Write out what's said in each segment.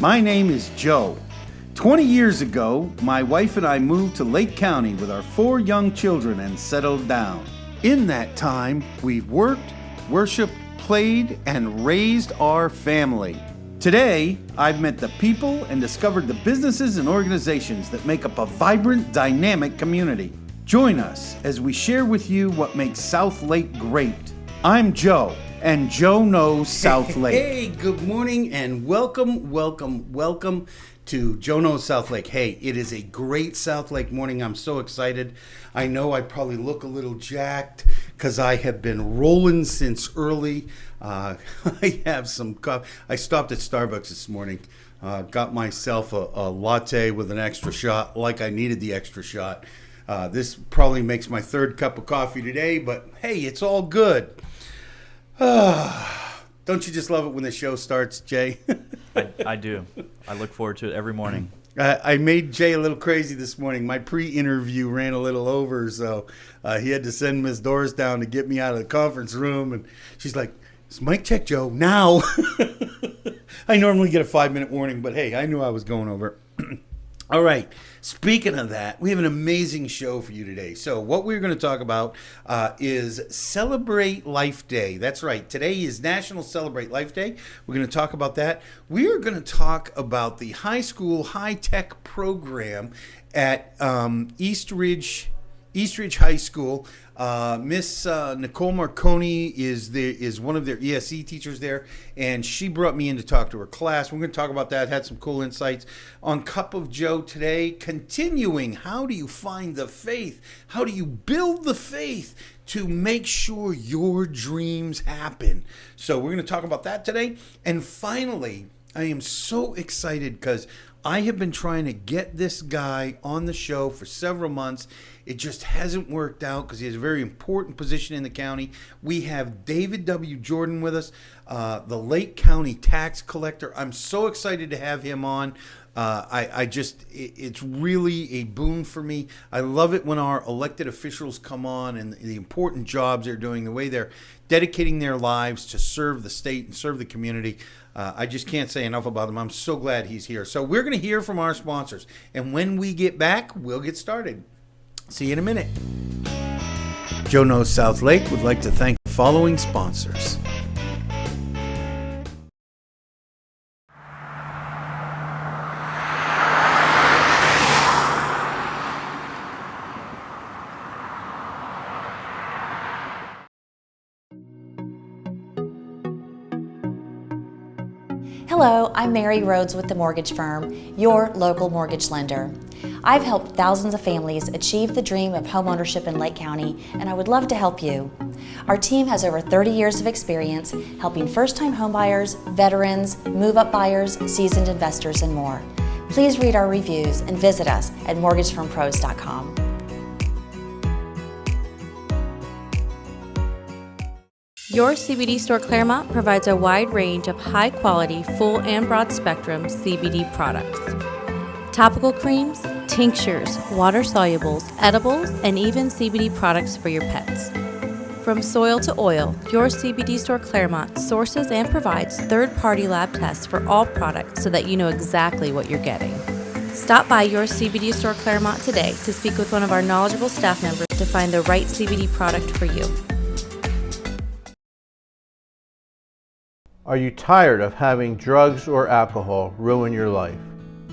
My name is Joe. 20 years ago, my wife and I moved to Lake County with our 4 young children and settled down. In that time, we've worked, worshiped, played, and raised our family. Today, I've met the people and discovered the businesses and organizations that make up a vibrant, dynamic community. Join us as we share with you what makes South Lake great. I'm Joe, and Joe knows South Lake. Hey, good morning and welcome to Joe Knows South Lake. Hey, it is a great South Lake morning. I'm so excited. I know I probably look a little jacked because I have been rolling since early. I have some coffee. I stopped at Starbucks this morning, got myself a latte with an extra shot, like I needed the extra shot. This probably makes my 3rd cup of coffee today, but hey, it's all good. Don't you just love it when the show starts, Jay? I do. I look forward to it every morning. I made Jay a little crazy this morning. My pre-interview ran a little over, so he had to send Ms. Doris down to get me out of the conference room. And she's like, "It's mic check, Joe, now." I normally get a 5-minute warning, but hey, I knew I was going over. All right. Speaking of that, we have an amazing show for you today. So what we're going to talk about is Celebrate Life Day. That's right. Today is National Celebrate Life Day. We're going to talk about that. We are going to talk about the high school high-tech program at East Ridge High School. Miss Nicole Marconi is one of their ESE teachers there, and she brought me in to talk to her class. We're going to talk about that, had some cool insights on Cup of Joe today. Continuing, how do you find the faith? How do you build the faith to make sure your dreams happen? So we're going to talk about that today. And finally, I am so excited because I have been trying to get this guy on the show for several months. It just hasn't worked out because he has a very important position in the county. We have David W. Jordan with us, the Lake County tax collector. I'm so excited to have him on. It's really a boon for me. I love it when our elected officials come on and the important jobs they're doing, the way they're dedicating their lives to serve the state and serve the community. I just can't say enough about him. I'm so glad he's here. So we're going to hear from our sponsors. And when we get back, we'll get started. See you in a minute. Joe Knows South Lake would like to thank the following sponsors. Hello, I'm Mary Rhodes with the Mortgage Firm, your local mortgage lender. I've helped thousands of families achieve the dream of homeownership in Lake County, and I would love to help you. Our team has over 30 years of experience helping first-time homebuyers, veterans, move-up buyers, seasoned investors, and more. Please read our reviews and visit us at mortgagefirmpros.com. Your CBD store Claremont provides a wide range of high-quality, full and broad-spectrum CBD products. Topical creams, tinctures, water solubles, edibles, and even CBD products for your pets. From soil to oil, your CBD store Claremont sources and provides third-party lab tests for all products so that you know exactly what you're getting. Stop by your CBD store Claremont today to speak with one of our knowledgeable staff members to find the right CBD product for you. Are you tired of having drugs or alcohol ruin your life?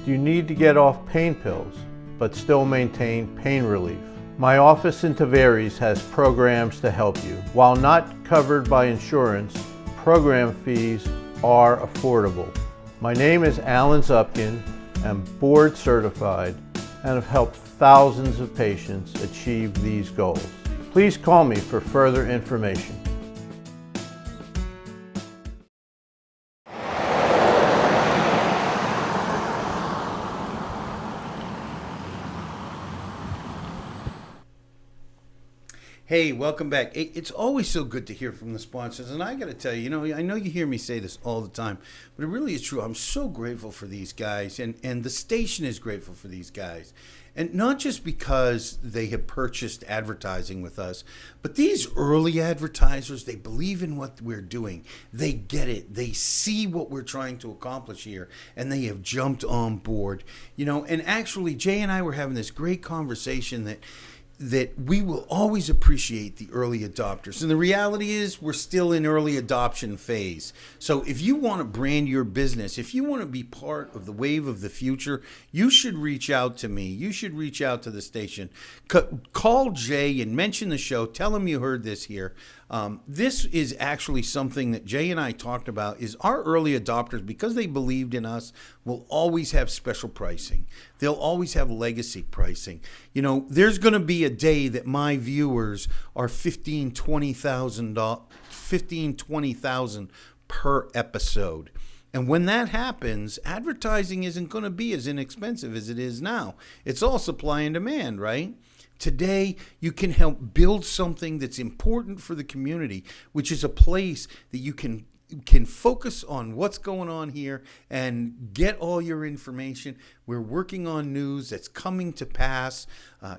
Do you need to get off pain pills, but still maintain pain relief? My office in Tavares has programs to help you. While not covered by insurance, program fees are affordable. My name is Alan Zupkin. I'm board certified and have helped thousands of patients achieve these goals. Please call me for further information. Hey, welcome back. It's always so good to hear from the sponsors. And I got to tell you, I know you hear me say this all the time, but it really is true. I'm so grateful for these guys, and the station is grateful for these guys. And not just because they have purchased advertising with us, but these early advertisers, they believe in what we're doing. They get it. They see what we're trying to accomplish here, and they have jumped on board. And actually, Jay and I were having this great conversation that we will always appreciate the early adopters. And the reality is we're still in early adoption phase. So if you want to brand your business, if you want to be part of the wave of the future, you should reach out to me. You should reach out to the station. Call Jay and mention the show. Tell him you heard this here. This is actually something that Jay and I talked about, is our early adopters, because they believed in us, will always have special pricing. They'll always have legacy pricing. There's going to be a day that my viewers are $20,000 per episode. And when that happens, advertising isn't going to be as inexpensive as it is now. It's all supply and demand, right? Today, you can help build something that's important for the community, which is a place that you can focus on what's going on here and get all your information. We're working on news that's coming to pass.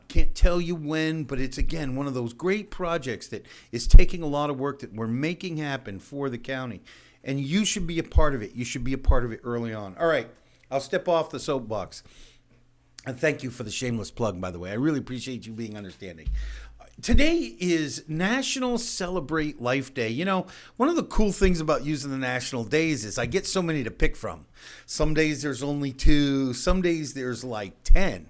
Can't tell you when, but it's, again, one of those great projects that is taking a lot of work that we're making happen for the county. And you should be a part of it. You should be a part of it early on. All right, I'll step off the soapbox. And thank you for the shameless plug, by the way. I really appreciate you being understanding. Today is National Celebrate Life Day. One of the cool things about using the national days is I get so many to pick from. Some days there's only 2. Some days there's like 10.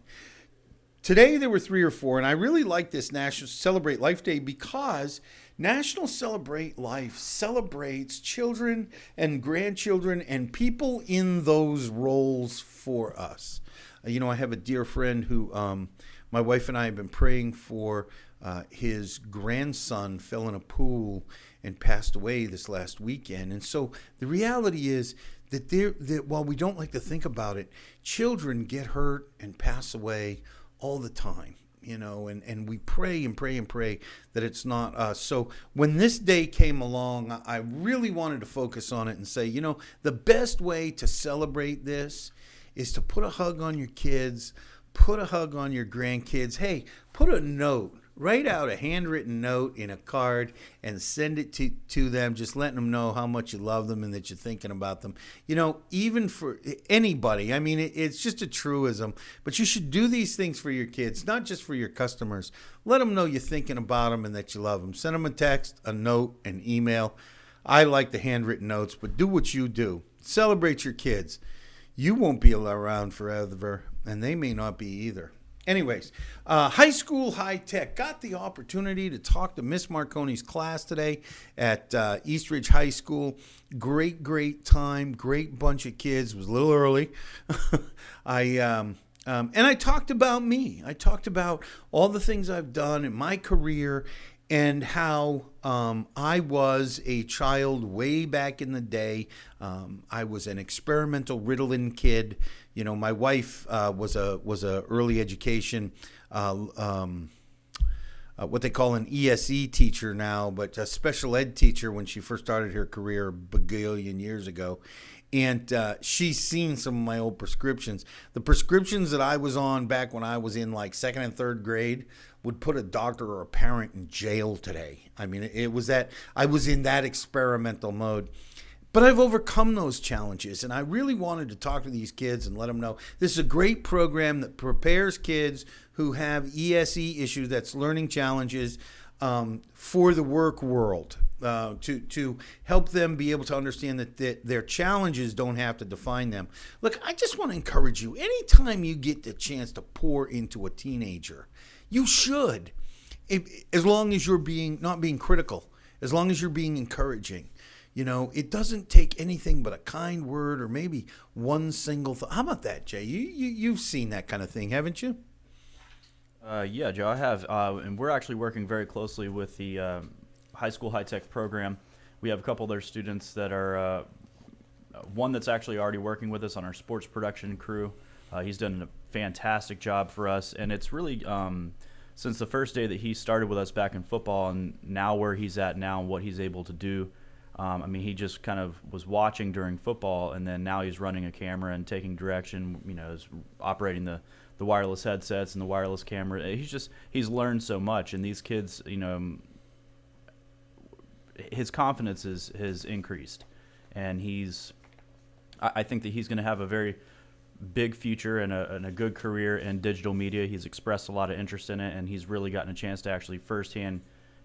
Today there were 3 or 4, and I really like this National Celebrate Life Day because National Celebrate Life celebrates children and grandchildren and people in those roles for us. I have a dear friend who my wife and I have been praying for. His grandson fell in a pool and passed away this last weekend. And so the reality is that while we don't like to think about it, children get hurt and pass away all the time. And we pray and pray and pray that it's not us. So when this day came along, I really wanted to focus on it and say, the best way to celebrate this is to put a hug on your kids, put a hug on your grandkids. Hey, put a note, write out a handwritten note in a card and send it to them, just letting them know how much you love them and that you're thinking about them. Even for anybody, it's just a truism, but you should do these things for your kids, not just for your customers. Let them know you're thinking about them and that you love them. Send them a text, a note, an email. I like the handwritten notes, but do what you do. Celebrate your kids. You won't be around forever, and they may not be either. Anyways, High School High Tech. Got the opportunity to talk to Miss Marconi's class today at Eastridge High School. Great time. Great bunch of kids. It was a little early. And I talked about me. I talked about all the things I've done in my career and how I was a child way back in the day. I was an experimental Ritalin kid. My wife was a early education, what they call an ESE teacher now, but a special ed teacher when she first started her career a bagillion years ago. And she's seen some of my old prescriptions. The prescriptions that I was on back when I was in like 2nd and 3rd grade would put a doctor or a parent in jail today. It was that I was in that experimental mode. But I've overcome those challenges, and I really wanted to talk to these kids and let them know this is a great program that prepares kids who have ESE issues, that's learning challenges, for the work world, to help them be able to understand that their challenges don't have to define them. Look, I just want to encourage you, anytime you get the chance to pour into a teenager, you should, as long as you're not being critical, as long as you're being encouraging. It doesn't take anything but a kind word or maybe one single thought. How about that, Jay? You've seen that kind of thing, haven't you? Yeah, Joe, I have. And we're actually working very closely with the High School High Tech program. We have a couple of their students that are, one that's actually already working with us on our sports production crew. He's done a fantastic job for us, and it's really since the first day that he started with us back in football, and now where he's at now and what he's able to do. I mean, he just kind of was watching during football, and then now he's running a camera and taking direction. Is operating the wireless headsets and the wireless camera. He's learned so much, and these kids, his confidence has increased, and I think that he's going to have a very big future and a good career in digital media. He's expressed a lot of interest in it, and he's really gotten a chance to actually firsthand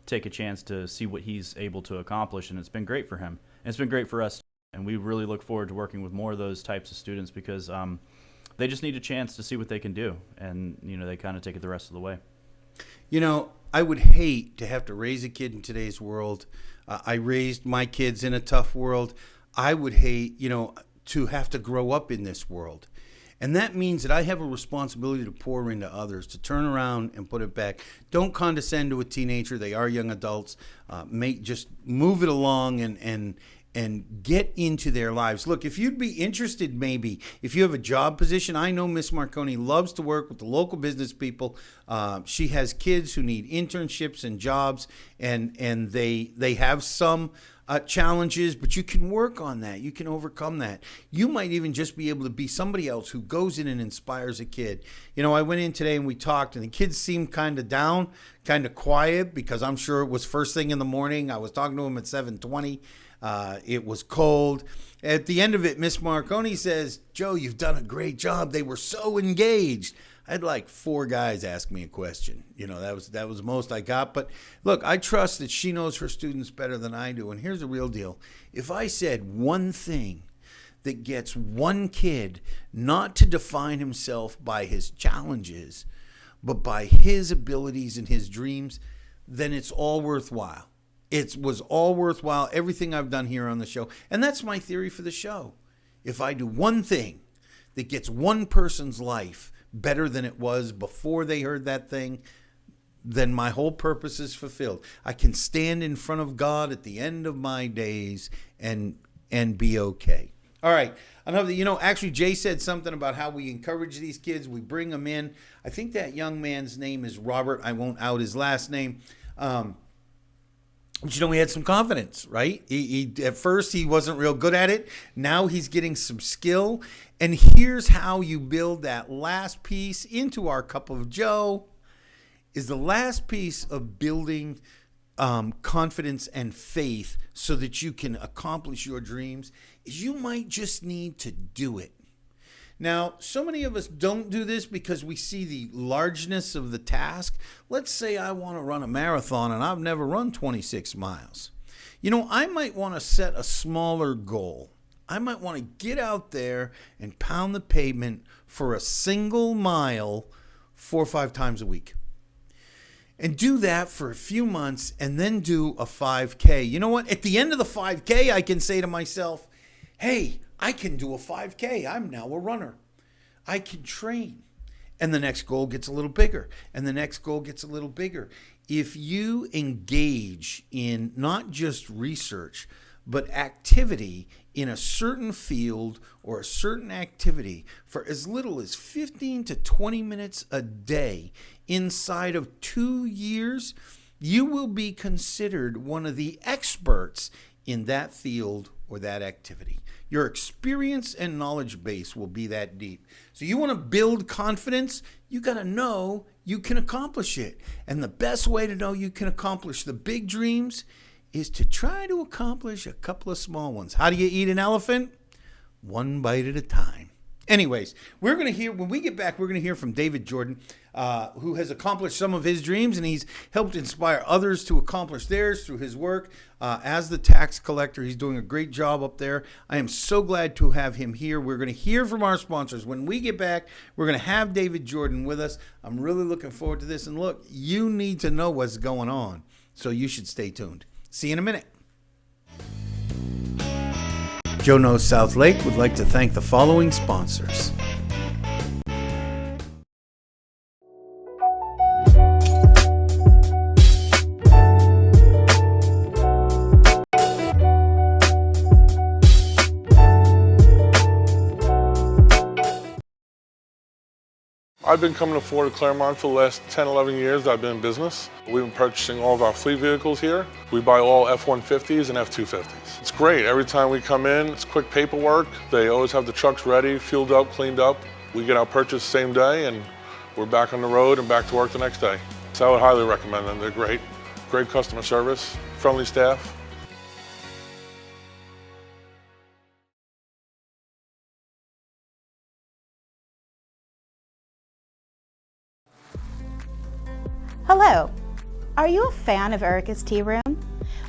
take a chance to see what he's able to accomplish, and it's been great for him. And it's been great for us, and we really look forward to working with more of those types of students because they just need a chance to see what they can do, and they kind of take it the rest of the way. I would hate to have to raise a kid in today's world. I raised my kids in a tough world. I would hate, to have to grow up in this world. And that means that I have a responsibility to pour into others, to turn around and put it back. Don't condescend to a teenager. They are young adults. Just move it along and get into their lives. Look, if you'd be interested, maybe, if you have a job position, I know Miss Marconi loves to work with the local business people. She has kids who need internships and jobs, and they have some challenges, but you can work on that. You can overcome that. You might even just be able to be somebody else who goes in and inspires a kid. I went in today and we talked, and the kids seemed kind of down, kind of quiet, because I'm sure it was first thing in the morning. I was talking to them at 7:20. It was cold. At the end of it, Miss Marconi says, "Joe, you've done a great job." They were so engaged. I had like 4 guys ask me a question. That was the most I got. But look, I trust that she knows her students better than I do. And here's the real deal. If I said one thing that gets one kid not to define himself by his challenges, but by his abilities and his dreams, then it's all worthwhile. It was all worthwhile, everything I've done here on the show. And that's my theory for the show. If I do one thing that gets one person's life better than it was before they heard that thing, then my whole purpose is fulfilled. I can stand in front of God at the end of my days and be okay. All right. Actually, Jay said something about how we encourage these kids. We bring them in. I think that young man's name is Robert. I won't out his last name. But he had some confidence, right? He at first he wasn't real good at it. Now he's getting some skill. And here's how you build that last piece into our cup of Joe. Is the last piece of building confidence and faith so that you can accomplish your dreams is you might just need to do it. Now, so many of us don't do this because we see the largeness of the task. Let's say I want to run a marathon and I've never run 26 miles. I might want to set a smaller goal. I might want to get out there and pound the pavement for a single mile 4 or 5 times a week. And do that for a few months and then do a 5K. You know what? At the end of the 5K, I can say to myself, hey, I can do a 5K. I'm now a runner. I can train. And the next goal gets a little bigger. And the next goal gets a little bigger. If you engage in not just research, but activity in a certain field or a certain activity for as little as 15 to 20 minutes a day inside of 2 years, you will be considered one of the experts in that field or that activity. Your experience and knowledge base will be that deep. So you want to build confidence, you got to know you can accomplish it. And the best way to know you can accomplish the big dreams is to try to accomplish a couple of small ones. How do you eat an elephant? One bite at a time. Anyways, when we get back, we're going to hear from David Jordan, who has accomplished some of his dreams, and he's helped inspire others to accomplish theirs through his work as the tax collector. He's doing a great job up there. I am so glad to have him here. We're going to hear from our sponsors. When we get back, we're going to have David Jordan with us. I'm really looking forward to this. And look, you need to know what's going on, so you should stay tuned. See you in a minute. Joe Knows South Lake would like to thank the following sponsors. I've been coming to Ford of Claremont for the last 10, 11 years that I've been in business. We've been purchasing all of our fleet vehicles here. We buy all F-150s and F-250s. It's great. Every time we come in, it's quick paperwork. They always have the trucks ready, fueled up, cleaned up. We get our purchase the same day and we're back on the road and back to work the next day. So I would highly recommend them. They're great. Great customer service, friendly staff. Hello, are you a fan of Erica's Tea Room?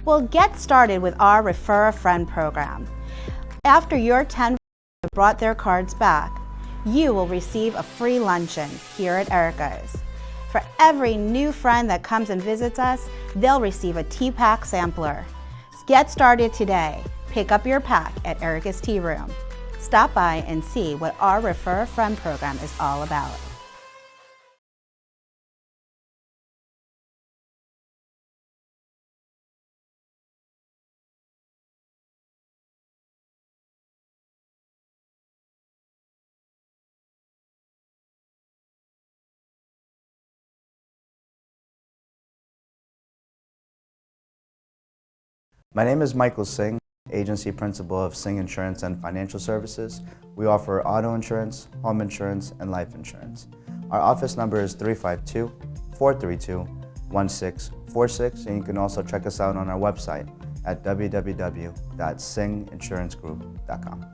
Well, get started with our Refer a Friend program. After your 10 have brought their cards back, you will receive a free luncheon here at Erica's. For every new friend that comes and visits us, they'll receive a tea pack sampler. Get started today. Pick up your pack at Erica's Tea Room. Stop by and see what our Refer a Friend program is all about. My name is Michael Singh, Agency Principal of Singh Insurance and Financial Services. We offer auto insurance, home insurance, and life insurance. Our office number is 352-432-1646, and you can also check us out on our website at www.singhinsurancegroup.com.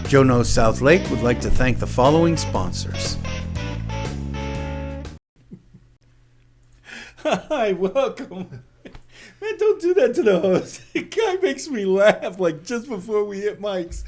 Joe Knows South Lake would like to thank the following sponsors. Hi, welcome. Man, don't do that to the host. The guy makes me laugh like just before we hit mics.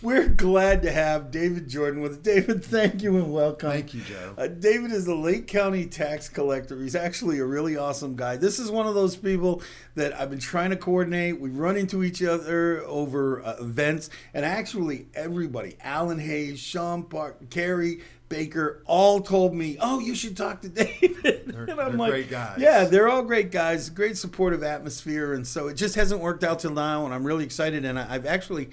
We're glad to have David Jordan with us. David, thank you and welcome. Thank you, Joe. David is a Lake County tax collector. He's actually a really awesome guy. This is one of those people that I've been trying to coordinate. We run into each other over events, and actually everybody, Alan Hayes, Sean Park, Carrie Baker, all told me, oh, you should talk to David. And I'm like, great guys. Yeah, they're all great guys, great supportive atmosphere. And so it just hasn't worked out till now, and I'm really excited. And I've actually,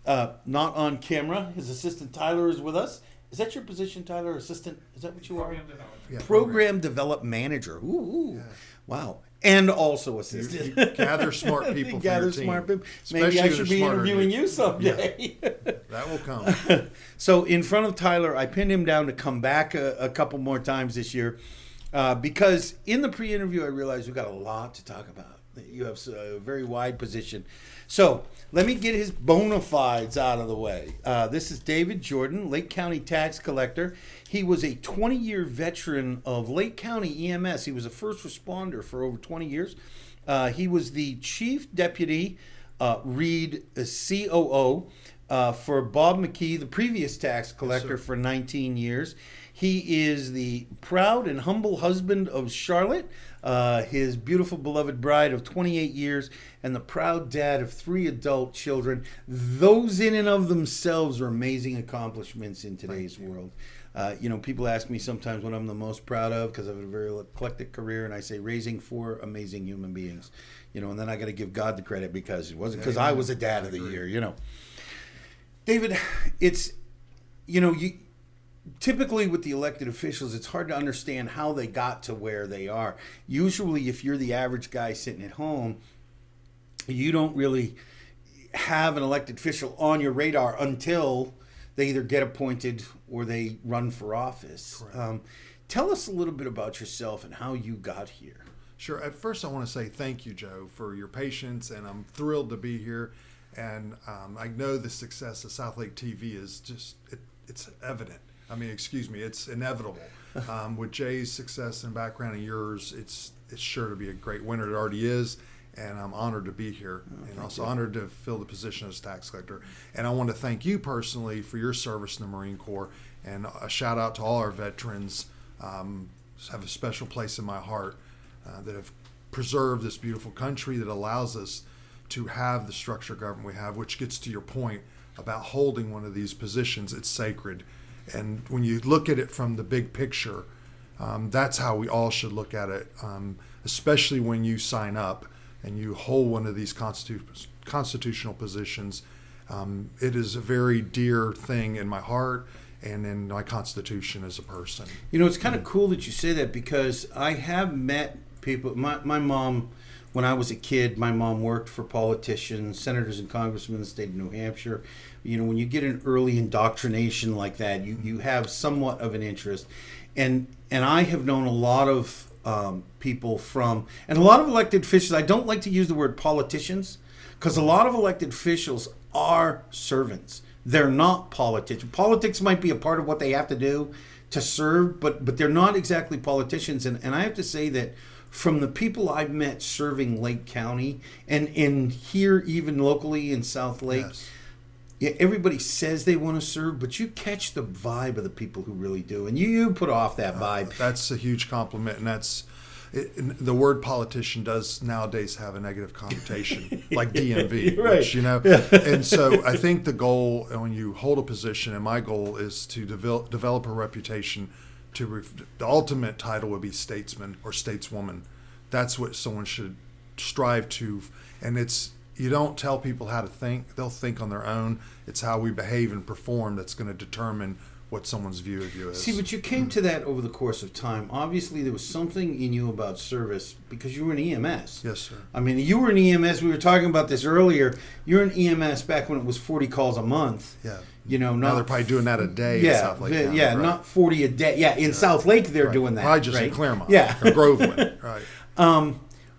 not on camera, his assistant Tyler is with us. Is that your position, Tyler? Assistant? Is that what you are? Yeah, Program Development Manager. Ooh. Yeah. Wow. And also assistant. You gather smart people for your team. Smart people. Especially Maybe I should be interviewing you someday. Yeah. That will come. So in front of Tyler, I pinned him down to come back a couple more times this year because in the pre-interview I realized we've got a lot to talk about. You have a very wide position. So let me get his bona fides out of the way. This is David Jordan, Lake County tax collector. He was a 20-year veteran of Lake County EMS. He was a first responder for over 20 years. He was the chief deputy, Reed COO, for Bob McKee, the previous tax collector, for 19 years. He is the proud and humble husband of Charlotte, his beautiful beloved bride of 28 years, and the proud dad of 3 adult children. Those in and of themselves are amazing accomplishments in today's world. People ask me sometimes what I'm the most proud of because I have a very eclectic career, and I say raising 4 amazing human beings. And then I got to give God the credit because it wasn't because I was a dad of the year. David, it's typically with the elected officials, it's hard to understand how they got to where they are. Usually, if you're the average guy sitting at home, you don't really have an elected official on your radar until they either get appointed or they run for office. Tell us a little bit about yourself and how you got here. Sure. At first, I want to say thank you, Joe, for your patience, and I'm thrilled to be here. And I know the success of Southlake TV is just, it's evident. I mean, excuse me, it's inevitable. With Jay's success and background and yours, it's sure to be a great winner. It already is. And I'm honored to be here, and also honored to fill the position as tax collector. And I want to thank you personally for your service in the Marine Corps, and a shout out to all our veterans. Have a special place in my heart that have preserved this beautiful country that allows us to have the structure of government we have, which gets to your point about holding one of these positions. It's sacred. And when you look at it from the big picture, that's how we all should look at it, especially when you sign up and you hold one of these constitutional positions. It is a very dear thing in my heart and in my constitution as a person. You know, it's kind of cool that you say that, because I have met people. My mom, when I was a kid, my mom worked for politicians, senators and congressmen in the state of New Hampshire. You know, when you get an early indoctrination like that, you have somewhat of an interest. And I have known a lot of people from, and a lot of elected officials. I don't like to use the word politicians, because a lot of elected officials are servants. They're not politicians. Politics might be a part of what they have to do to serve, but they're not exactly politicians. And I have to say that from the people I've met serving Lake County and here even locally in South Lake, Yes. Yeah, everybody says they want to serve, but you catch the vibe of the people who really do, and you put off that vibe. That's a huge compliment, and the word politician does nowadays have a negative connotation, like DMV, Right. which, you know. And so I think the goal when you hold a position, and my goal is to develop a reputation. The ultimate title would be statesman or stateswoman. That's what someone should strive to, and you don't tell people how to think. They'll think on their own. It's how we behave and perform that's going to determine what someone's view of you is. See, but you came to that over the course of time. Obviously, there was something in you about service because you were in EMS. Yes, sir. I mean, you were in EMS. We were talking about this earlier. You were in EMS back when it was 40 calls a month. Yeah. You know, Now not they're probably doing that a day in South Lake County. Yeah, right. not 40 a day. Yeah, in South Lake they're Right. doing that. Probably just right? in Claremont. Yeah. Or Groveland. Right.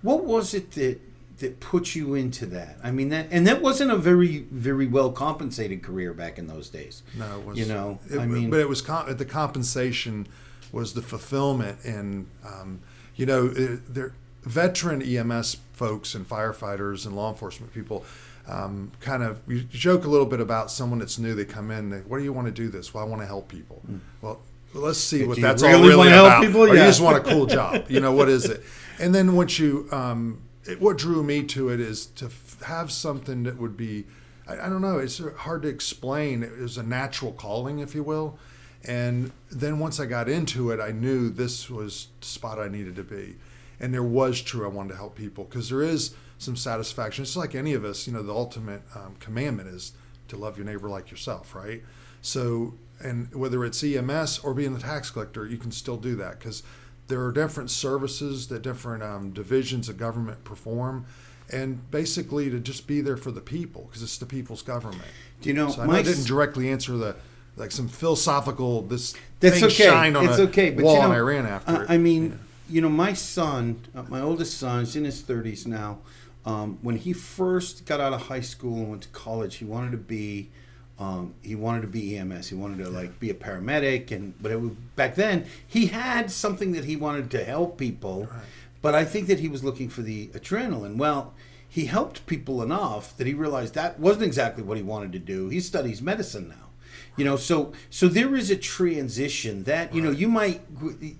What was it that put you into that? I mean, that wasn't a very, very well compensated career back in those days. No, it was. You know, but it was the compensation was the fulfillment, and veteran EMS folks and firefighters and law enforcement people. We joke a little bit about someone that's new. They come in. What do you want to do this? Well, I want to help people. Well, let's see what Do you that's really all really want to help about. people? Or you Yeah. just want a cool job. You know, what is it? And then once you, what drew me to it is to have something that would be, I don't know, it's hard to explain. It was a natural calling, if you will. And then once I got into it, I knew this was the spot I needed to be. And there was true, I wanted to help people, because there is some satisfaction. It's like any of us, you know, the ultimate commandment is to love your neighbor like yourself, right? So, and whether it's EMS or being a tax collector, you can still do that, because there are different services that different divisions of government perform, and basically to just be there for the people, because it's the people's government. Do you know, so I know I didn't directly answer some philosophical That's thing okay. shine on it's a okay. But wall, you know, and I ran after it. I mean, you know, my son, my oldest son, is in his 30s now. When he first got out of high school and went to college, he wanted to be EMS. He wanted to be a paramedic, but back then he had something that he wanted to help people. Right. But I think that he was looking for the adrenaline. Well, he helped people enough that he realized that wasn't exactly what he wanted to do. He studies medicine now. You know, so there is a transition that, you know, you might,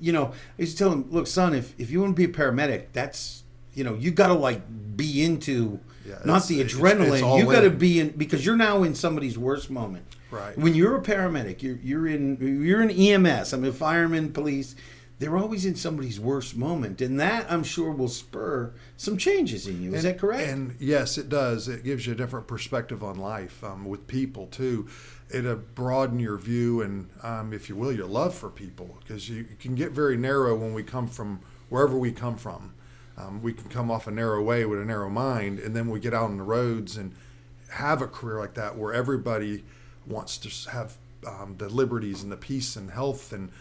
you know, I used to tell him, look, son, if you want to be a paramedic, that's, you know, you got to be into not the adrenaline. You got to be in, because you're now in somebody's worst moment. Right. When you're a paramedic, you're in EMS. I mean, firemen, police. They're always in somebody's worst moment, and that, I'm sure, will spur some changes in you. Is that correct? And yes, it does. It gives you a different perspective on life with people too. It'll broaden your view and, if you will, your love for people, because you can get very narrow when we come from wherever we come from. We can come off a narrow way with a narrow mind, and then we get out on the roads and have a career like that where everybody wants to have the liberties and the peace and health and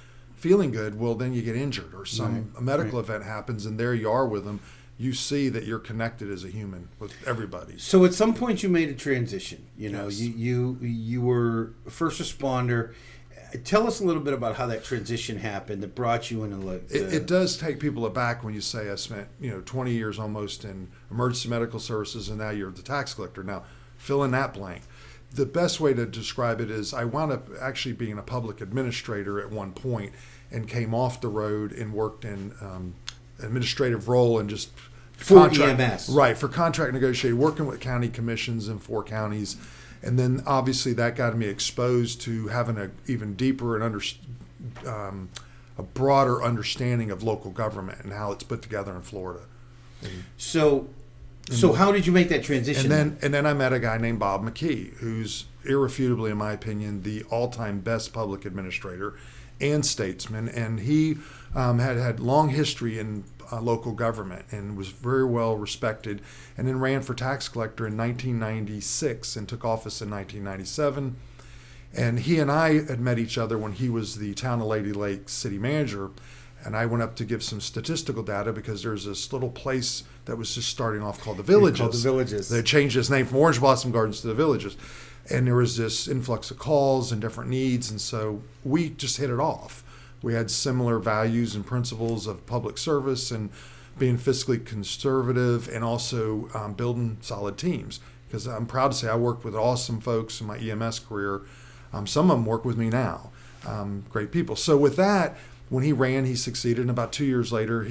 feeling good, well, then you get injured or some medical event happens, and there you are with them. You see that you're connected as a human with everybody. So at some point you made a transition. You know, Yes. you were a first responder. Tell us a little bit about how that transition happened that brought you into It does take people aback when you say I spent 20 years almost in emergency medical services, and now you're the tax collector. Now fill in that blank. The best way to describe it is I wound up actually being a public administrator at one point and came off the road and worked in administrative role and just For EMS. Right, for contract negotiating, working with county commissions in 4 counties. And then obviously that got me exposed to having a even deeper and a broader understanding of local government and how it's put together in Florida. So how did you make that transition? And then I met a guy named Bob McKee, who's irrefutably, in my opinion, the all-time best public administrator and statesman. And he had long history in local government and was very well respected, and then ran for tax collector in 1996 and took office in 1997. And he and I had met each other when he was the town of Lady Lake city manager. And I went up to give some statistical data because there's this little place that was just starting off called the Villages. Called the Villages. They changed its name from Orange Blossom Gardens to the Villages. And there was this influx of calls and different needs. And so we just hit it off. We had similar values and principles of public service and being fiscally conservative and also building solid teams. Because I'm proud to say I worked with awesome folks in my EMS career. Some of them work with me now. Great people. So with that, when he ran, he succeeded. And about 2 years later,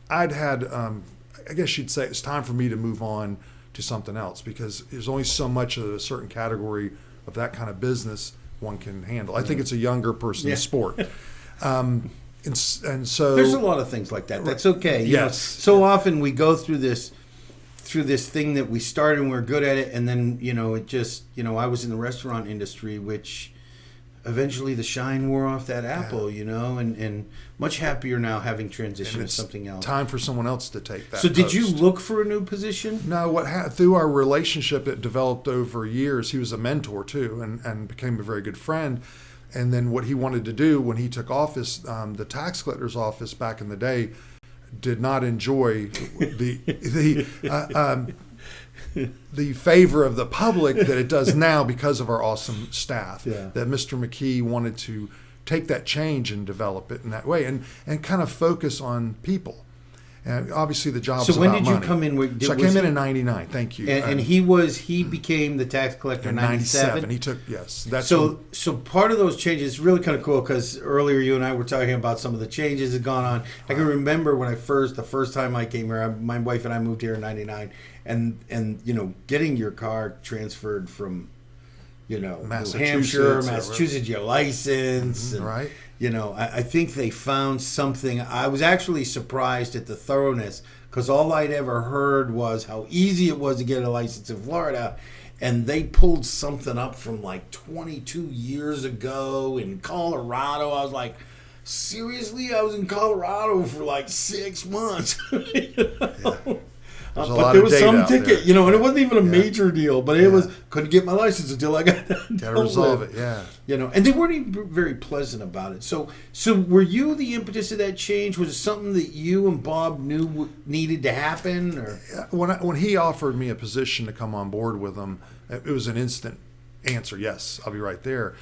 I'd had, I guess you'd say it's time for me to move on to something else because there's only so much of a certain category of that kind of business one can handle. I think it's a younger person's sport. And so there's a lot of things like that. That's okay. You know, Yes. so often we go through this thing that we start and we're good at it, and then it just I was in the restaurant industry, which eventually the shine wore off that apple, and much happier now having transitioned to it's something else. time for someone else to take that. So did you post. look for a new position? No, through our relationship that developed over years, he was a mentor too and became a very good friend. And then what he wanted to do when he took office, the tax collector's office back in the day did not enjoy the favor of the public that it does now because of our awesome staff. Yeah. That Mr. McKee wanted to take that change and develop it in that way and kind of focus on people. And obviously the job So was when about did you money. come in? So I came in 99. Thank you. And he became the tax collector in 97. He took, yes. That's So part of those changes is really kind of cool because earlier you and I were talking about some of the changes that gone on. I can remember when the first time I came here, my wife and I moved here in 99, and getting your car transferred from New Hampshire, Massachusetts, your license, and, right. I think they found something. I was actually surprised at the thoroughness because all I'd ever heard was how easy it was to get a license in Florida. And they pulled something up from like 22 years ago in Colorado. I was like, seriously? I was in Colorado for like 6 months. There's a But lot there of was data some out ticket, there. and it wasn't even a major deal, but it was, couldn't get my license until I got that. Got to resolve it, yeah. And they weren't even very pleasant about it. So were you the impetus of that change? Was it something that you and Bob knew needed to happen? Or When he offered me a position to come on board with him, it was an instant answer. Yes, I'll be right there,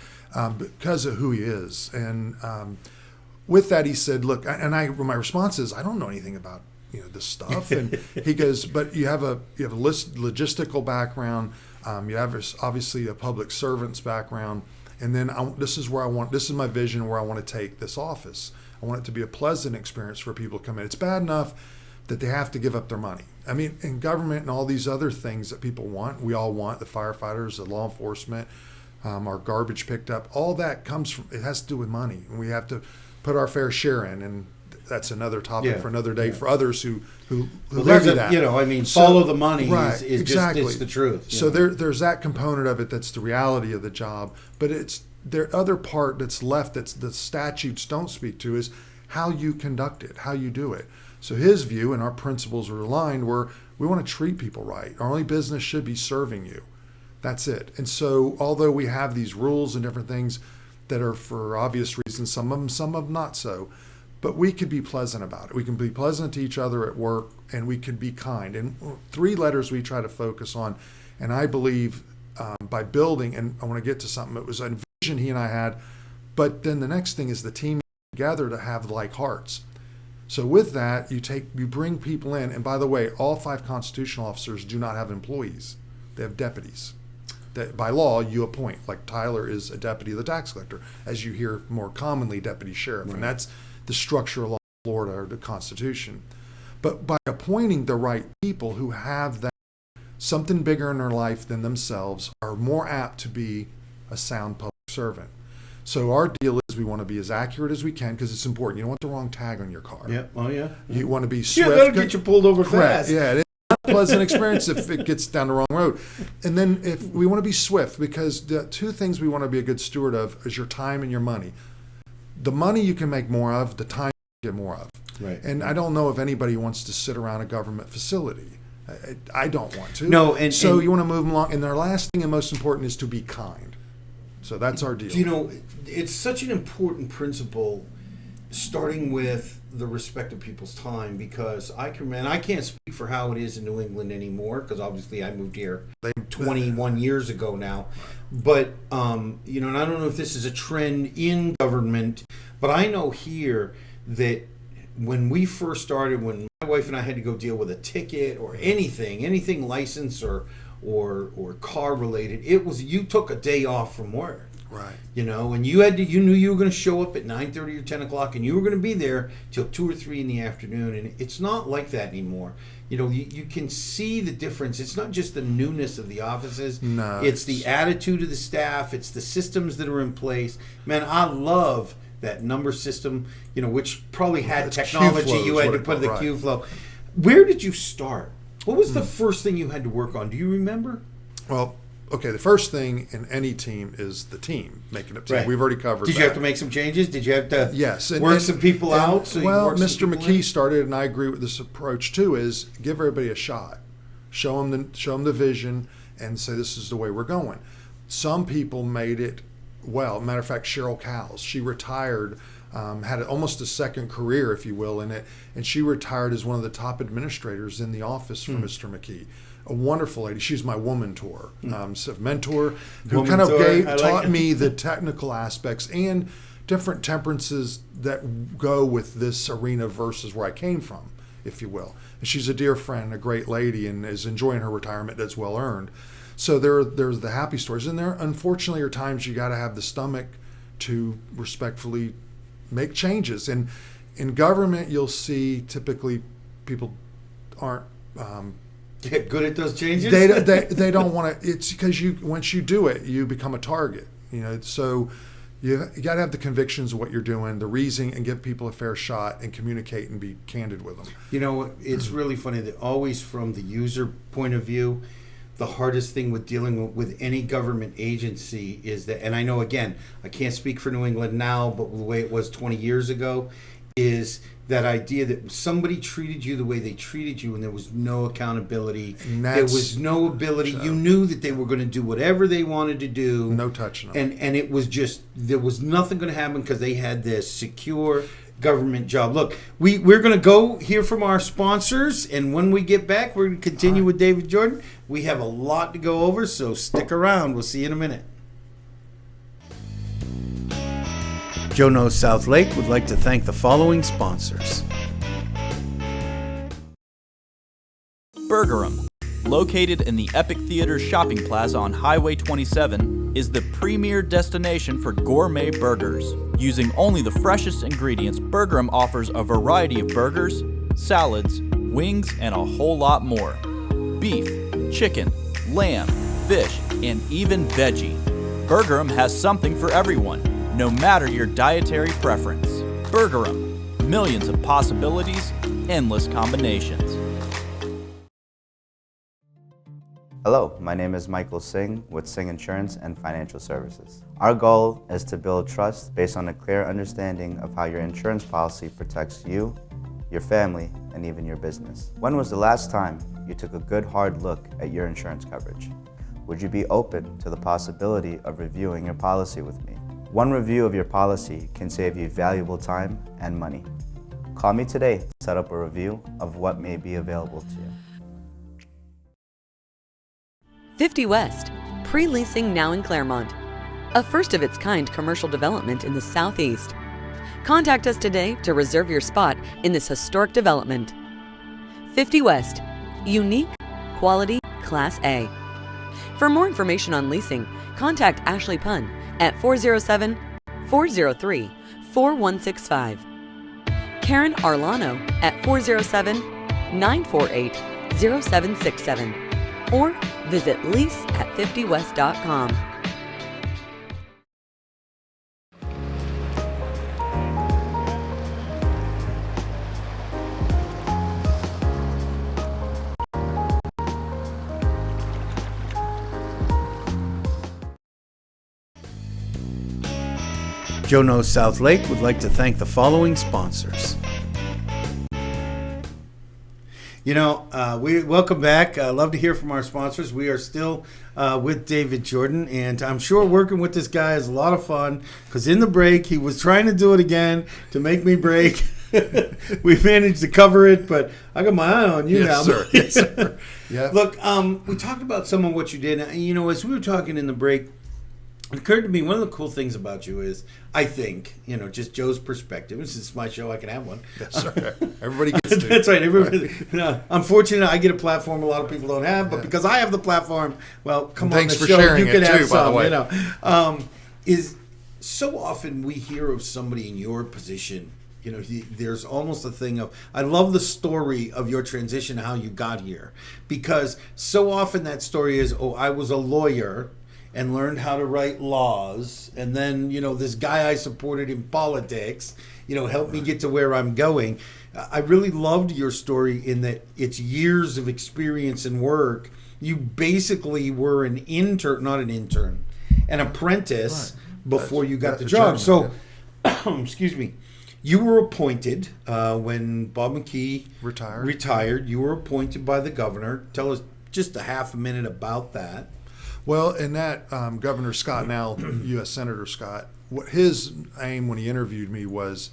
because of who he is. And with that, he said, "Look," my response is, "I don't know anything about this stuff." And he goes, "But you have a logistical background. You have obviously a public servant's background." And then this is my vision where I want to take this office. I want it to be a pleasant experience for people to come in. It's bad enough that they have to give up their money. I mean, in government and all these other things that people want, we all want, the firefighters, the law enforcement, our garbage picked up, all that it has to do with money. And we have to put our fair share in. And that's another topic for another day for others who levy that. Follow the money right, is exactly. just, it's the truth. So there's that component of it that's the reality of the job. But the other part that's left that's the statutes don't speak to is how you conduct it, how you do it. So his view and our principles are aligned where we want to treat people right. Our only business should be serving you. That's it. And so although we have these rules and different things, that are for obvious reasons, some of them not so. But we could be pleasant about it. We can be pleasant to each other at work, and we could be kind. And 3 letters we try to focus on. And I believe by building, and I want to get to something, it was a vision he and I had, but then the next thing is the team together to have like hearts. So with that, you bring people in, and by the way, all 5 constitutional officers do not have employees. They have deputies that by law you appoint. Like Tyler is a deputy of the tax collector, as you hear more commonly, deputy sheriff, and that's the structure of law in Florida or the Constitution. But by appointing the right people who have that something bigger in their life than themselves, are more apt to be a sound public servant. So our deal is we want to be as accurate as we can because it's important. You don't want the wrong tag on your car. Yeah. Oh yeah. You want to be swift. Yeah, that'll get you pulled over Correct. fast. Yeah, it is not a pleasant experience if it gets down the wrong road. And then if we want to be swift, because the 2 things we want to be a good steward of is your time and your money. The money you can make more of, the time you get more of. Right. And I don't know if anybody wants to sit around a government facility. I don't want to. No, and you want to move them along. And our last thing and most important is to be kind. So that's our deal. You know, it's such an important principle, starting with the respect of people's time, because I can't speak for how it is in New England anymore, because obviously I moved here 21 years ago now. But, you know, and I don't know if this is a trend in government, but I know here that when we first started, when my wife and I had to go deal with a ticket or anything license or car related, it was, you took a day off from work. Right. You know, and you knew you were going to show up at 9:30 or 10 o'clock, and you were going to be there till 2 or 3 in the afternoon. And it's not like that anymore. You know, you can see the difference. It's not just the newness of the offices. No, it's the attitude of the staff. It's the systems that are in place. Man, I love that number system, you know, which probably had technology. You had to put the Q flow. Where did you start? What was the first thing you had to work on? Do you remember? Well, okay, the first thing in any team is the team, making up team. Right. We've already covered Did that. you have to make some changes? Did you have to work some people out? So well, you Mr. McKee started, and I agree with this approach too, is give everybody a shot. Show them the vision and say this is the way we're going. Some people made it well. Matter of fact, Cheryl Cowles, she retired, had almost a second career, if you will, in it, and she retired as one of the top administrators in the office for Mr. McKee. A wonderful lady. She's my woman tour, mentor who Woman kind of tour. taught me the technical aspects and different temperances that go with this arena versus where I came from, if you will. And she's a dear friend, a great lady, and is enjoying her retirement that's well earned. So there's the happy stories, and there unfortunately are times you got to have the stomach to respectfully make changes. And in government, you'll see typically people aren't get good at those changes. They don't want to. It's because once you do it, you become a target. You know, so you got to have the convictions of what you're doing, the reasoning, and give people a fair shot and communicate and be candid with them. You know, it's really funny that always from the user point of view, the hardest thing with dealing with any government agency is that, and I know, again, I can't speak for New England now, but the way it was 20 years ago, is that idea that somebody treated you the way they treated you and there was no accountability. There was no ability. You knew that they were going to do whatever they wanted to do. No touching them. And it was just, there was nothing going to happen because they had this secure government job. Look, we're going to go hear from our sponsors, and when we get back, we're going to continue with David Jordan. We have a lot to go over, so stick around. We'll see you in a minute. Joe Knows South Lake would like to thank the following sponsors. Burgerum, located in the Epic Theater Shopping Plaza on Highway 27, is the premier destination for gourmet burgers. Using only the freshest ingredients, Burgerum offers a variety of burgers, salads, wings, and a whole lot more. Beef, chicken, lamb, fish, and even veggie. Burgerum has something for everyone, no matter your dietary preference. Burgerum, millions of possibilities, endless combinations. Hello, my name is Michael Singh with Singh Insurance and Financial Services. Our goal is to build trust based on a clear understanding of how your insurance policy protects you, your family, and even your business. When was the last time you took a good hard look at your insurance coverage? Would you be open to the possibility of reviewing your policy with me? One review of your policy can save you valuable time and money. Call me today to set up a review of what may be available to you. 50 West, pre-leasing now in Claremont. A first-of-its-kind commercial development in the Southeast. Contact us today to reserve your spot in this historic development. 50 West, unique, quality, Class A. For more information on leasing, contact Ashley Punn at 407-403-4165. Karen Arlano at 407-948-0767. Or visit lease@50west.com. Joe Knows South Lake would like to thank the following sponsors. We welcome back. Love to hear from our sponsors. We are still with David Jordan, and I'm sure working with this guy is a lot of fun because in the break he was trying to do it again to make me break. We managed to cover it, but I got my eye on you now. Sir. Yes, sir. Yeah. Look, we talked about some of what you did. As we were talking in the break, it occurred to me one of the cool things about you is, I think, just Joe's perspective. This is my show; I can have one. Yes, sir. Everybody gets to. That's right. Everybody. I'm fortunate I get a platform a lot of people don't have, but because I have the platform, well, come on the show, you can have some. Is so often we hear of somebody in your position. There's almost a thing of, I love the story of your transition, how you got here, because so often that story is, I was a lawyer and learned how to write laws, and then this guy I supported in politics helped me get to where I'm going. I really loved your story in that it's years of experience and work. You basically were an apprentice before you got the job. So excuse me, you were appointed when Bob McKee retired. You were appointed by the governor. Tell us just a half a minute about that. Well, in that, Governor Scott, now U.S. Senator Scott, what his aim when he interviewed me was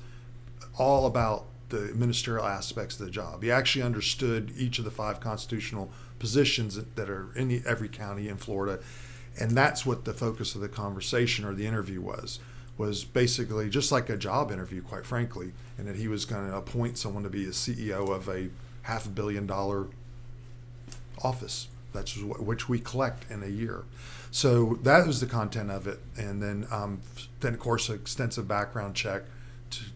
all about the ministerial aspects of the job. He actually understood each of the 5 constitutional positions that are in every county in Florida, and that's what the focus of the conversation or the interview was basically just like a job interview, quite frankly, and that he was going to appoint someone to be a CEO of a $500 million office. That's which we collect in a year. So that was the content of it. And then of course, an extensive background check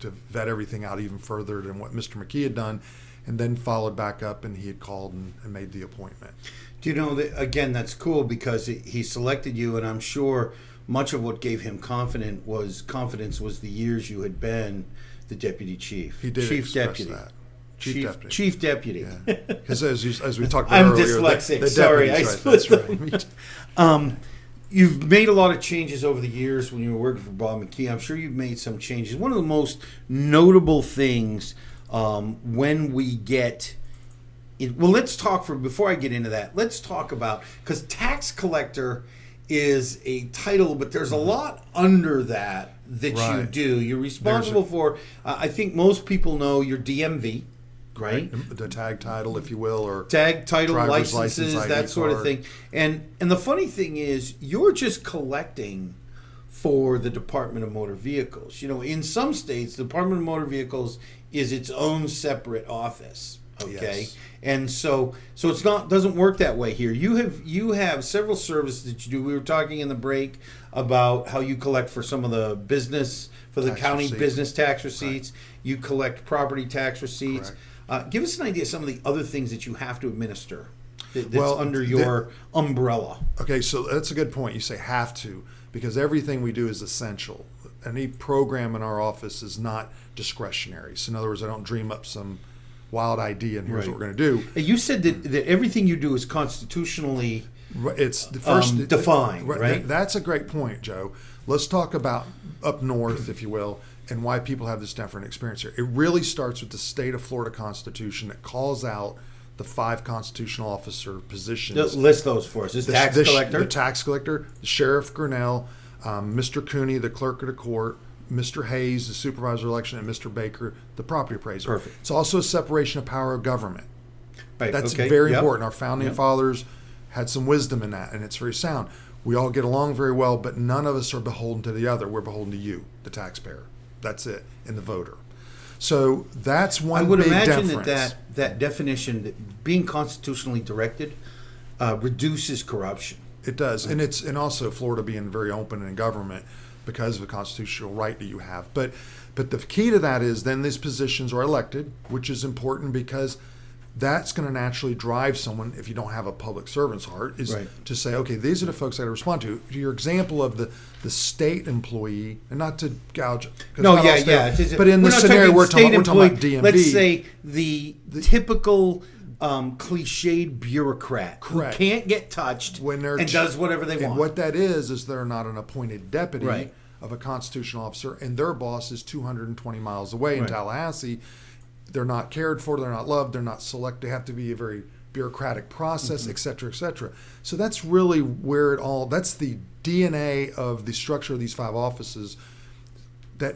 to vet everything out even further than what Mr. McKee had done, and then followed back up, and he had called and made the appointment. Do you know that, again, that's cool because he selected you, and I'm sure much of what gave him confidence was the years you had been the deputy chief. He did chief express deputy. that. Chief deputy. Because as we talked about I'm earlier, dyslexic. Sorry, I split them. You've made a lot of changes over the years when you were working for Bob McKee. I'm sure you've made some changes. One of the most notable things when we get let's talk before I get into that, let's talk about, because tax collector is a title, but there's a lot under that you do. You're responsible for, I think most people know your DMV, right? The tag title, if you will, or tag title, licenses, that sort of thing. And the funny thing is, you're just collecting for the Department of Motor Vehicles. In some states, the Department of Motor Vehicles is its own separate office. Okay, yes. And so it's doesn't work that way here. You have several services that you do. We were talking in the break about how you collect for some of the business, for the county business tax receipts. Right. You collect property tax receipts. Give us an idea of some of the other things that you have to administer that's under your umbrella. Okay, so that's a good point. You say have to, because everything we do is essential. Any program in our office is not discretionary. So in other words, I don't dream up some wild idea and here's what we're going to do. You said that everything you do is constitutionally it's the first defined, right? That's a great point, Joe. Let's talk about up north, if you will, and why people have this different experience here. It really starts with the state of Florida Constitution that calls out the 5 constitutional officer positions. List those for us. Tax collector? The tax collector, the sheriff Grinnell, Mr. Cooney, the clerk of the court, Mr. Hayes, the supervisor of election, and Mr. Baker, the property appraiser. Perfect. It's also a separation of power of government. Right, That's okay, very yep. important. Our founding fathers had some wisdom in that, and it's very sound. We all get along very well, but none of us are beholden to the other. We're beholden to you, the taxpayer. That's it, and the voter. So that's one I would big imagine difference. that definition, that being constitutionally directed, reduces corruption. It does, and also Florida being very open in government because of the constitutional right that you have. But the key to that is then these positions are elected, which is important because that's going to naturally drive someone, if you don't have a public servant's heart, is to say, okay, these are the folks I got to respond to. Your example of the state employee, and not to gouge. No, not all state, but in we're the not scenario we're talking about DMV. Let's say the typical cliched bureaucrat Correct. who can't get touched when they're and does whatever they and want. what that is they're not an appointed deputy Right. of a constitutional officer, and their boss is 220 miles away in Right. Tallahassee. They're not cared for, they're not loved, they're not select. They have to be a very bureaucratic process, et cetera, et cetera. So that's really where it all, that's the DNA of the structure of these 5 offices that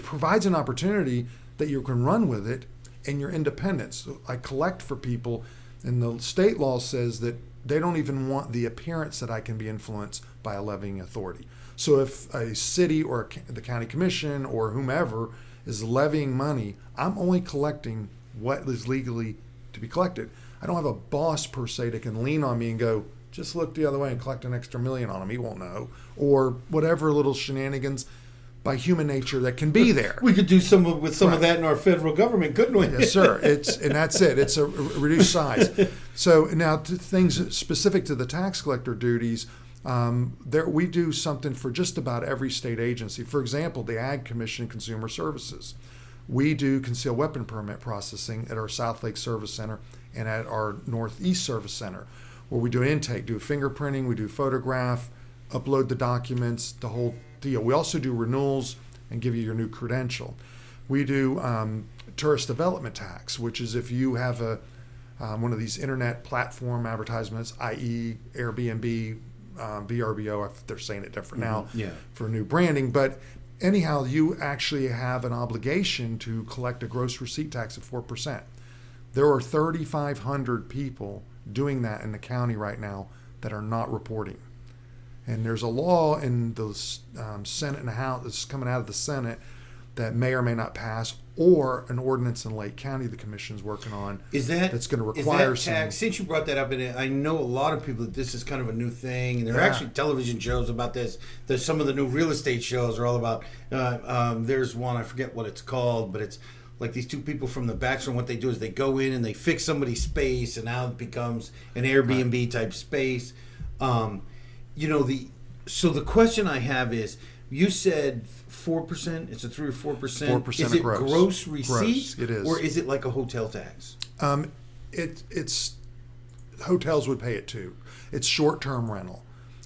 provides an opportunity that you can run with it and your independence. So I collect for people, and the state law says that they don't even want the appearance that I can be influenced by a levying authority. So if a city or the county commission or whomever is levying money, I'm only collecting what is legally to be collected. I don't have a boss per se that can lean on me and go, just look the other way and collect an extra $1 million on him. He won't know. Or whatever little shenanigans by human nature that can be there. We could do some of that in our federal government, couldn't we? Yes, sir. And that's it. It's a reduced size. So now to things specific to the tax collector duties, we do something for just about every state agency. For example, the Ag Commission and Consumer Services. We do concealed weapon permit processing at our South Lake Service Center and at our Northeast Service Center, where we do intake, do fingerprinting, we do photograph, upload the documents, the whole deal. We also do renewals and give you your new credential. We do tourist development tax, which is if you have one of these internet platform advertisements, i.e. Airbnb, VRBO, if they're saying it different now, for new branding. But anyhow, you actually have an obligation to collect a gross receipt tax of 4%. There are 3,500 people doing that in the county right now that are not reporting. And there's a law in the Senate and the House that's coming out of the Senate that may or may not pass, or an ordinance in Lake County the commission's working on that's going to require is that tax, since you brought that up, and I know a lot of people that this is kind of a new thing, and there are actually television shows about this. There's some of the new real estate shows are all about, there's one, I forget what it's called, but it's like these 2 people from The Bachelor, and what they do is they go in and they fix somebody's space, and now it becomes an Airbnb type space. So the question I have is, you said 4%. It's a 3 or 4%. 4% is of it gross receipt? It is. Or is it like a hotel tax? It's hotels would pay it too. It's short-term rental.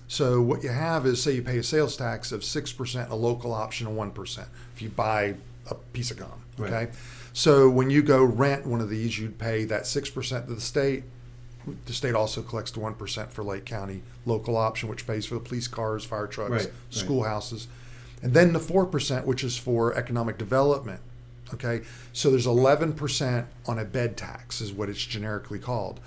So what you have is, say you pay a sales tax of 6%, a local option of 1%. If you buy a piece of gum, okay. Right. So when you go rent one of these, you'd pay that 6% to the state. The state also collects the 1% for Lake County local option, which pays for the police cars, fire trucks, schoolhouses. And then the 4%, which is for economic development. Okay, so there's 11% on a bed tax, is what it's generically called.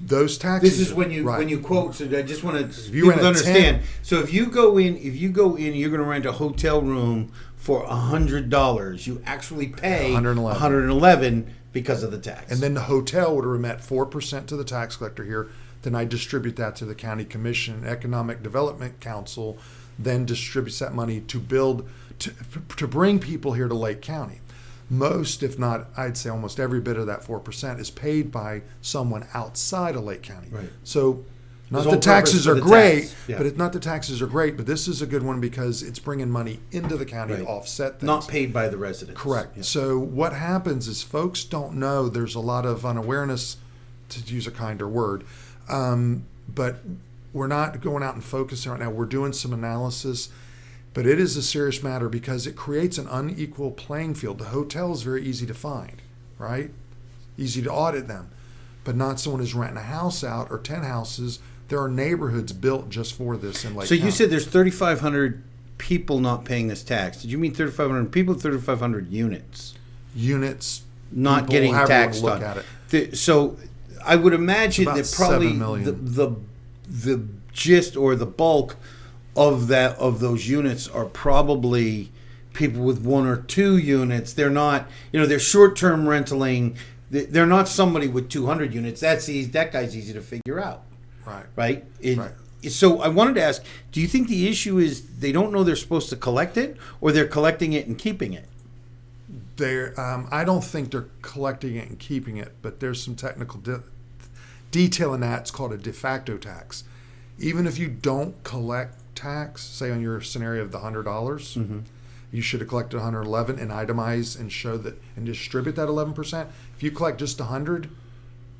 Those taxes. This is when you quote. So I just want to people to understand. So if you go in, you're going to rent a hotel room for $100. You actually pay $111 because of the tax. And then the hotel would remit 4% to the tax collector here. Then I distribute that to the county commission, Economic Development Council, then distributes that money to build to bring people here to Lake County. Most, if not, I'd say almost every bit of that 4% is paid by someone outside of Lake County. Right. So, not There's the taxes are great, tax. Yeah. but it's not the taxes are great. But this is a good one because it's bringing money into the county to offset things. Not paid by the residents. Correct. Yeah. So what happens is folks don't know. There's a lot of unawareness, to use a kinder word, but we're not going out and focusing right now. We're doing some analysis. But it is a serious matter because it creates an unequal playing field. The hotel is very easy to find, right? Easy to audit them. But not someone who's renting a house out or 10 houses There are neighborhoods built just for this in Lake So County. you said there's 3,500 people not paying this tax. Did you mean 3,500 people, 3,500 units units not people, getting however you taxed wanna look on? at it. So I would imagine It's that about probably 7 million. the gist or the bulk of those units are probably people with 1 or 2 units. They're not, they're short-term rentaling. They're not somebody with 200 units. That guy's easy to figure out. Right. Right? Right. So I wanted to ask, do you think the issue is they don't know they're supposed to collect it, or they're collecting it and keeping it? I don't think they're collecting it and keeping it, but there's some technical detail in that. It's called a de facto tax. Even if you don't collect tax, say on your scenario of the $100, you should have collected 111 and itemize and show that and distribute that 11%. If you collect just 100,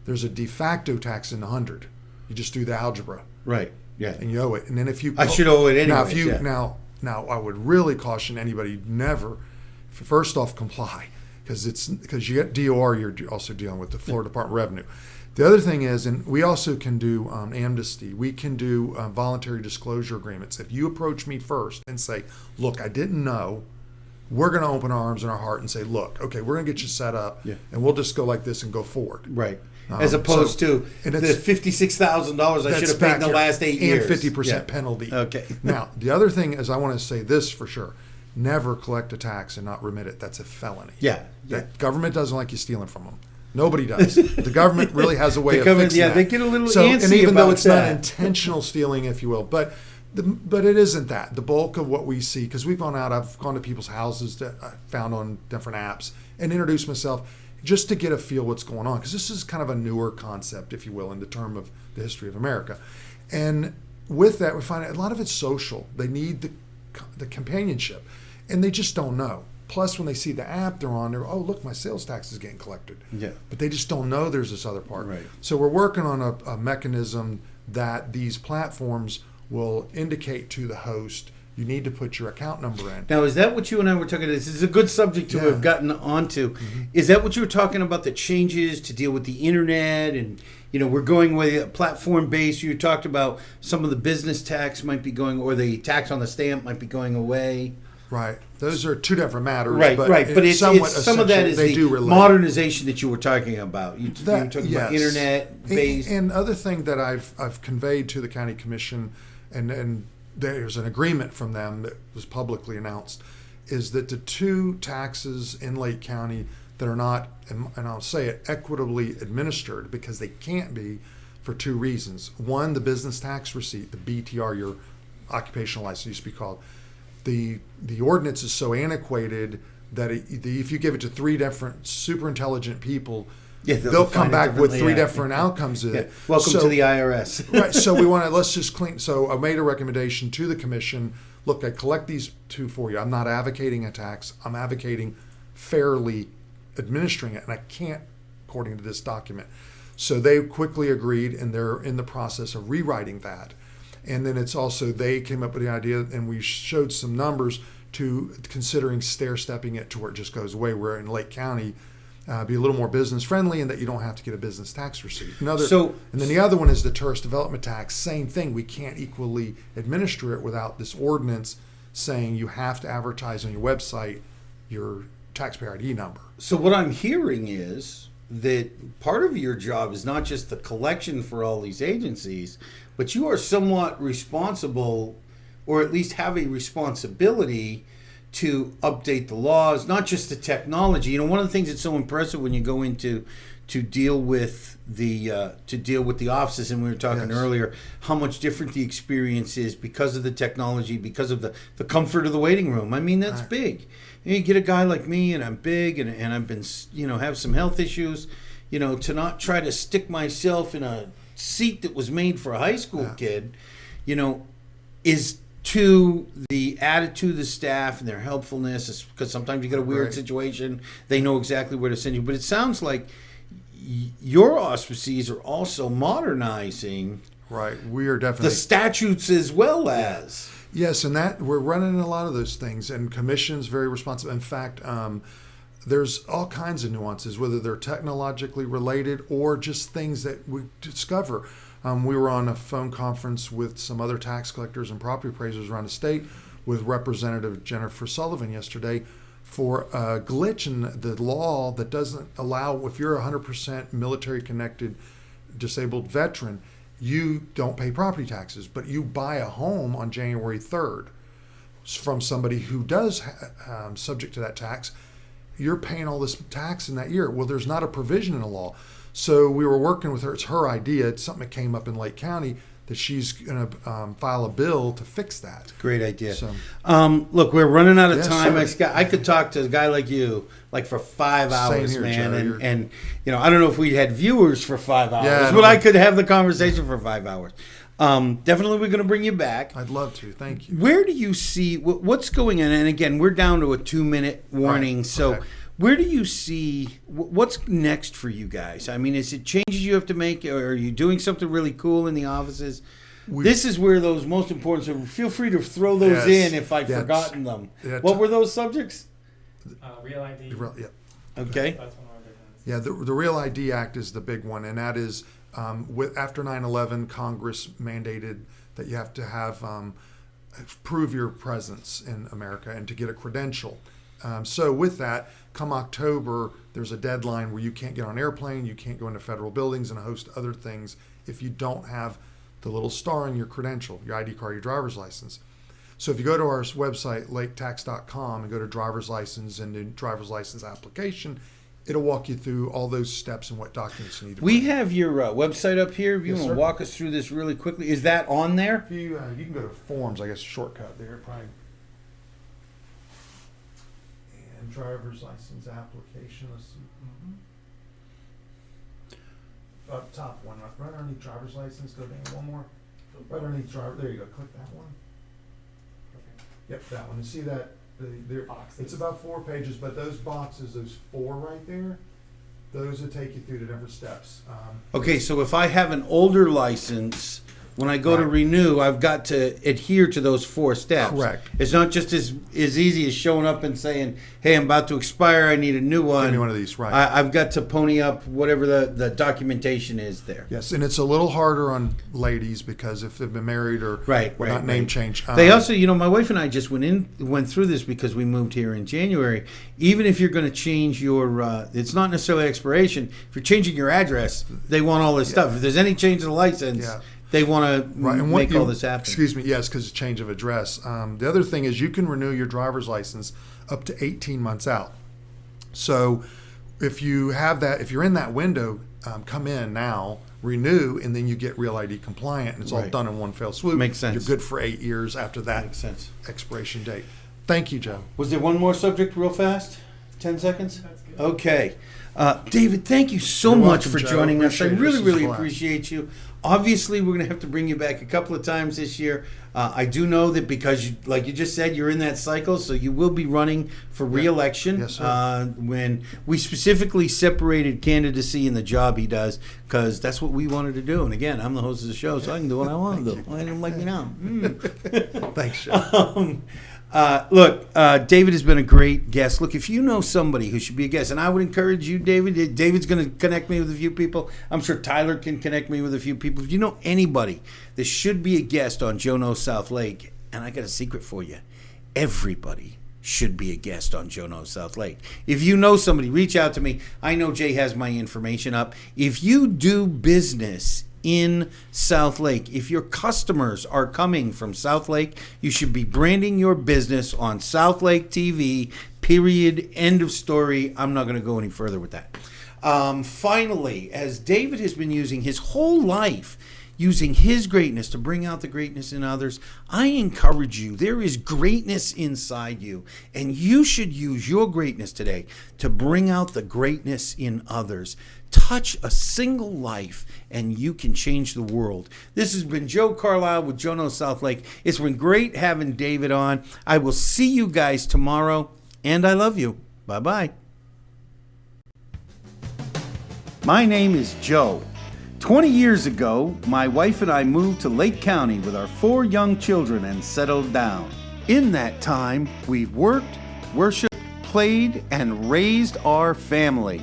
there's a de facto tax in the 100. You just do the algebra. Right. Yeah. And you owe it. And then if you I should owe it anyway. Now, if you now I would really caution anybody never. First off, comply because you get DOR. You're also dealing with the Florida Department of Revenue. The other thing is, and we also can do amnesty. We can do voluntary disclosure agreements. If you approach me first and say, "Look, I didn't know," we're going to open our arms and our heart and say, "Look, okay, we're going to get you set up, and we'll just go like this and go forward." Right. As opposed to the $56,000 I should have paid in the last 8 years. And 50% penalty. Okay. Now, the other thing is I want to say this for sure. Never collect a tax and not remit it. That's a felony. Yeah. The government doesn't like you stealing from them. Nobody does. The government really has a way of fixing that. They get a little and antsy even about though it's that. not intentional stealing, if you will, but it isn't that. The bulk of what we see, because we've gone out, I've gone to people's houses that I found on different apps and introduced myself just to get a feel what's going on, because this is kind of a newer concept, if you will, in the term of the history of America. And with that, we find a lot of it's social. They need the companionship, and they just don't know. Plus, when they see the app they're on, oh, look, my sales tax is getting collected. Yeah. But they just don't know there's this other part. Right. So we're working on a mechanism that these platforms will indicate to the host, you need to put your account number in. Now, is that what you and I were talking about? This is a good subject to have gotten onto. Is that what you were talking about, the changes to deal with the internet? And, we're going with platform-based. You talked about some of the business tax might be going, or the tax on the stamp might be going away. Right. Those are two different matters. Right, but right. But it's some of that is they the do relate. modernization that you were talking about. You were talking about Yes. internet-based. And other thing that I've conveyed to the county commission, and there's an agreement from them that was publicly announced, is that the two taxes in Lake County that are not, and I'll say it, equitably administered, because they can't be for two reasons. One, the business tax receipt, the BTR, your occupational license used to be called. The ordinance is so antiquated that if you give it to three different super intelligent people, they'll come back with three different outcomes of it. Welcome to the IRS. Right. So we want to, let's just clean. So I made a recommendation to the commission. Look, I collect these two for you. I'm not advocating a tax. I'm advocating fairly administering it. And I can't, according to this document. So they quickly agreed, and they're in the process of rewriting that. And then it's also, they came up with the idea, and we showed some numbers to considering stair-stepping it to where it just goes away, where in Lake County, be a little more business friendly, and that you don't have to get a business tax receipt. And then the other one is the tourist development tax. Same thing. We can't equally administer it without this ordinance saying you have to advertise on your website your taxpayer ID number. So what I'm hearing is that part of your job is not just the collection for all these agencies, but you are somewhat responsible, or at least have a responsibility to update the laws, not just the technology. One of the things that's so impressive when you go into to deal with the offices, and we were talking earlier how much different the experience is because of the technology, because of the comfort of the waiting room. I mean, that's big. You get a guy like me, and I'm big, and I've been have some health issues. To not try to stick myself in a seat that was made for a high school kid, is to the attitude of the staff and their helpfulness, because sometimes you get a weird situation, they know exactly where to send you. But it sounds like your auspices are also modernizing, right? We are definitely the statutes as well as yes, and that we're running a lot of those things, and commission's very responsive. In fact, there's all kinds of nuances, whether they're technologically related or just things that we discover. We were on a phone conference with some other tax collectors and property appraisers around the state with Representative Jennifer Sullivan yesterday for a glitch in the law that doesn't allow, if you're a 100% military connected disabled veteran, you don't pay property taxes, but you buy a home on January 3rd from somebody who does subject to that tax, you're paying all this tax in that year. Well, there's not a provision in the law. So we were working with her. It's her idea. It's something that came up in Lake County that she's going to file a bill to fix that. Great idea. So, look, we're running out of Yes, time. sir. I could talk to a guy like you like for 5 hours, here, man. Joe. And you know, I don't know if we had viewers for 5 hours, Yeah, but I could have the conversation for 5 hours. Definitely, we're going to bring you back. I'd love to. Thank you. Where do you see what's going on? And again, we're down to a 2-minute warning. Right. So, Okay. where do you see what's next for you guys? I mean, is it changes you have to make, or are you doing something really cool in the offices? This is where those most important. So, feel free to throw those Yes. in if I've Yes. forgotten them. Yeah, what were those subjects? Real ID. Yeah. Okay. That's one of our big ones. Yeah, the Real ID Act is the big one, and that is after 9/11, Congress mandated that you have to have prove your presence in America and to get a credential. So with that, come October, there's a deadline where you can't get on an airplane, you can't go into federal buildings, and a host of other things if you don't have the little star on your credential, your ID card, your driver's license. So if you go to our website, laketax.com, and go to driver's license and then driver's license application, it'll walk you through all those steps and what documents you need to We bring. have your website up here. If you Yes, want to sir. walk us through this really quickly, is that on there? If you can go to forms, I guess, shortcut there, probably. And driver's license application. Let's see. Up top one, right underneath driver's license. Go down one more. Right underneath driver. There you go. Click that one. Yep, that one. You see that? It's about 4 pages, but those boxes, those 4 right there, those will take you through the different steps. Okay, so if I have an older license, when I go to renew, I've got to adhere to those 4 steps. Correct. It's not just as easy as showing up and saying, "Hey, I'm about to expire. I need a new one." Give me one of these, right? I've got to pony up whatever the documentation is there. Yes, and it's a little harder on ladies because if they've been married or not name change. They also, my wife and I just went through this because we moved here in January. Even if you're going to change your, it's not necessarily expiration. If you're changing your address, they want all this stuff. If there's any change in the license, they want to and make all this happen. Excuse me, yes, because it's change of address. The other thing is you can renew your driver's license up to 18 months out. So if you have that, if you're in that window, come in now, renew, and then you get Real ID compliant, and it's all done in one fell swoop. Makes sense. You're good for 8 years after that expiration date. Thank you, Joe. Was there one more subject real fast? 10 seconds? That's good. Okay. David, thank you so You're much welcome, for Joe. joining us. I Appreciate it. really, This is really a blast. appreciate you. Obviously, we're going to have to bring you back a couple of times this year. I do know that because, like you just said, you're in that cycle, so you will be running for re-election. Yes, sir. When we specifically separated candidacy and the job he does, because that's what we wanted to do. And again, I'm the host of the show, so I can do what I want to do. I don't like me now. Thanks, Joe. Look, David has been a great guest. Look, if you know somebody who should be a guest, and I would encourage you, David. David's going to connect me with a few people. I'm sure Tyler can connect me with a few people. If you know anybody that should be a guest on Joe Knows South Lake, and I got a secret for you, everybody should be a guest on Joe Knows South Lake. If you know somebody, reach out to me. I know Jay has my information up. If you do business in South Lake, if your customers are coming from South Lake, you should be branding your business on South Lake TV, period, end of story. I'm not going to go any further with that. Finally, as David has been using his whole life, using his greatness to bring out the greatness in others, I encourage you, there is greatness inside you, and you should use your greatness today to bring out the greatness in others. Touch a single life, and you can change the world. This has been Joe Carlisle with Joe Knows South Lake. It's been great having David on. I will see you guys tomorrow, and I love you. Bye-bye. My name is Joe. 20 years ago, my wife and I moved to Lake County with our 4 young children and settled down. In that time, we've worked, worshiped, played, and raised our family.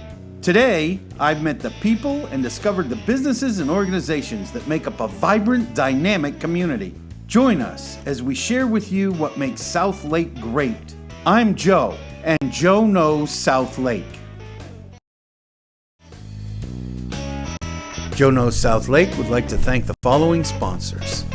Today, I've met the people and discovered the businesses and organizations that make up a vibrant, dynamic community. Join us as we share with you what makes South Lake great. I'm Joe, and Joe knows South Lake. Joe Knows South Lake would like to thank the following sponsors: